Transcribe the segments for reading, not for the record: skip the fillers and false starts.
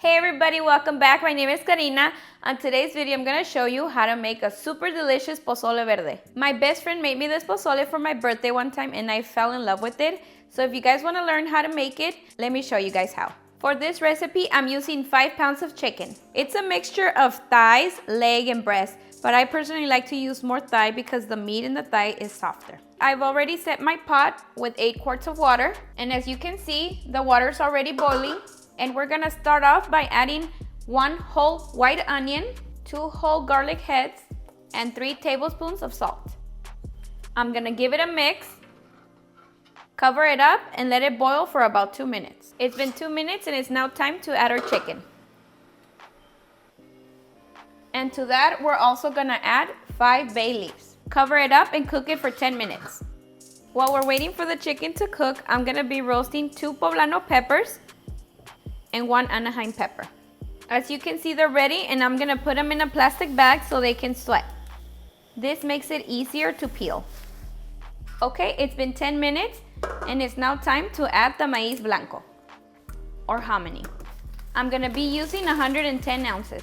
Hey everybody, welcome back. My name is Karina. On today's video, I'm going to show you how to make a super delicious pozole verde. My best friend made me this pozole for my birthday one time and I fell in love with it. So if you guys want to learn how to make it, let me show you guys how. For this recipe, I'm using 5 pounds of chicken. It's a mixture of thighs, leg, and breast, but I personally like to use more thigh because the meat in the thigh is softer. I've already set my pot with 8 quarts of water, and as you can see, the water's already boiling. And we're gonna start off by adding 1 whole white onion, 2 whole garlic heads, and 3 tablespoons of salt. I'm gonna give it a mix, cover it up, and let it boil for about 2 minutes. It's been 2 minutes and it's now time to add our chicken. And to that, we're also gonna add 5 bay leaves. Cover it up and cook it for 10 minutes. While we're waiting for the chicken to cook, I'm gonna be roasting 2 poblano peppers and 1 Anaheim pepper. As you can see, they're ready and I'm gonna put them in a plastic bag so they can sweat. This makes it easier to peel. Okay, it's been 10 minutes and it's now time to add the Maíz Blanco or Hominy. I'm gonna be using 110 ounces.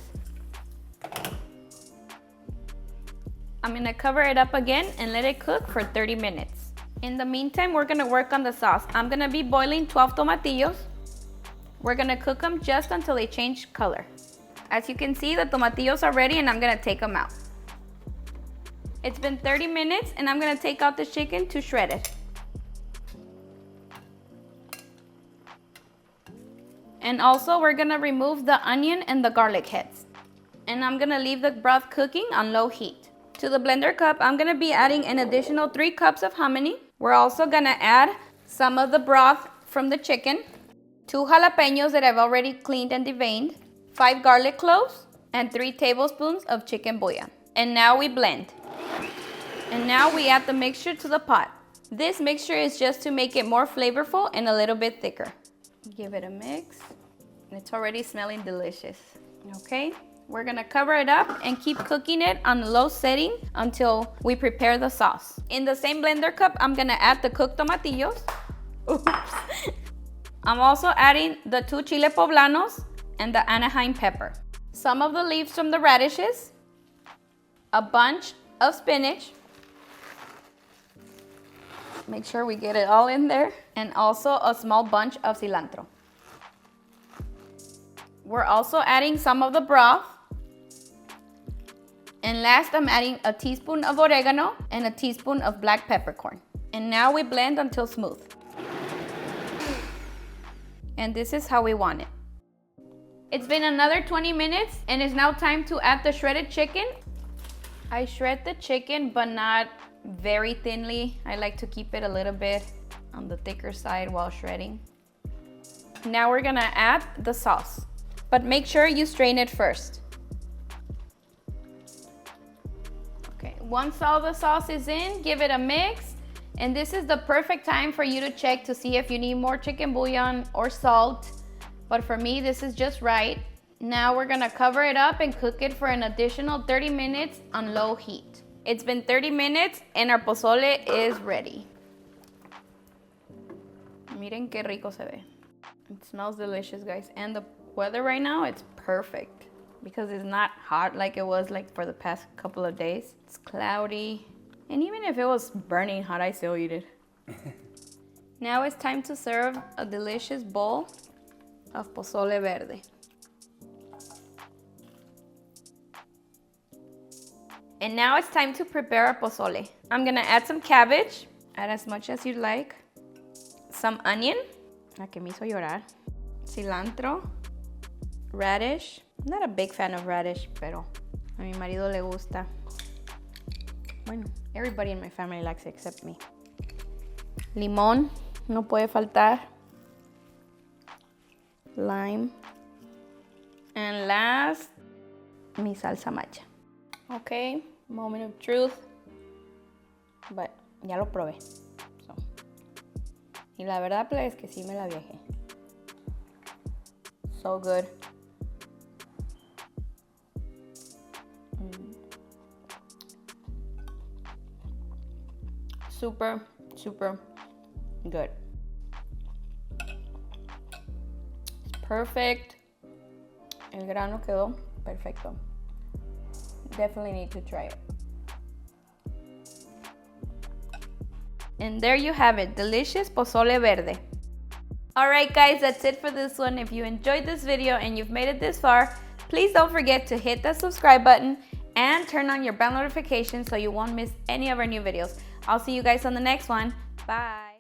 I'm gonna cover it up again and let it cook for 30 minutes. In the meantime, we're gonna work on the sauce. I'm gonna be boiling 12 tomatillos. We're gonna cook them just until they change color. As you can see, the tomatillos are ready and I'm gonna take them out. It's been 30 minutes and I'm gonna take out the chicken to shred it. And also we're gonna remove the onion and the garlic heads. And I'm gonna leave the broth cooking on low heat. To the blender cup, I'm gonna be adding an additional 3 cups of hominy. We're also gonna add some of the broth from the chicken, 2 jalapeños that I've already cleaned and deveined, 5 garlic cloves, and 3 tablespoons of chicken bouillon. And now we blend. And now we add the mixture to the pot. This mixture is just to make it more flavorful and a little bit thicker. Give it a mix. It's already smelling delicious. Okay, we're gonna cover it up and keep cooking it on low setting until we prepare the sauce. In the same blender cup, I'm gonna add the cooked tomatillos. Oops. I'm also adding the 2 chile poblanos and the Anaheim pepper, some of the leaves from the radishes, a bunch of spinach, make sure we get it all in there, and also a small bunch of cilantro. We're also adding some of the broth, and last I'm adding a teaspoon of oregano and a teaspoon of black peppercorn. And now we blend until smooth. And this is how we want it. It's been another 20 minutes and it's now time to add the shredded chicken. I shred the chicken, but not very thinly. I like to keep it a little bit on the thicker side while shredding. Now we're gonna add the sauce, but make sure you strain it first. Okay, once all the sauce is in, give it a mix. And this is the perfect time for you to check to see if you need more chicken bouillon or salt. But for me, this is just right. Now we're gonna cover it up and cook it for an additional 30 minutes on low heat. It's been 30 minutes and our pozole is ready. Miren qué rico se ve. It smells delicious, guys. And the weather right now, it's perfect because it's not hot like it was like for the past couple of days. It's cloudy. And even if it was burning hot, I still eat it. Now it's time to serve a delicious bowl of pozole verde. And now it's time to prepare our pozole. I'm gonna add some cabbage, add as much as you'd like, some onion, la que me hizo llorar, cilantro, radish. I'm not a big fan of radish, pero a mi marido le gusta. Bueno, everybody in my family likes it except me. Limón, no puede faltar. Lime. And last, mi salsa macha. Okay, moment of truth. But ya lo probé. So. Y la verdad es que sí me la viajé. So good. Super, super good. It's perfect. El grano quedó perfecto. Definitely need to try it. And there you have it, delicious pozole verde. Alright guys, that's it for this one. If you enjoyed this video and you've made it this far, please don't forget to hit that subscribe button and turn on your bell notifications so you won't miss any of our new videos. I'll see you guys on the next one. Bye.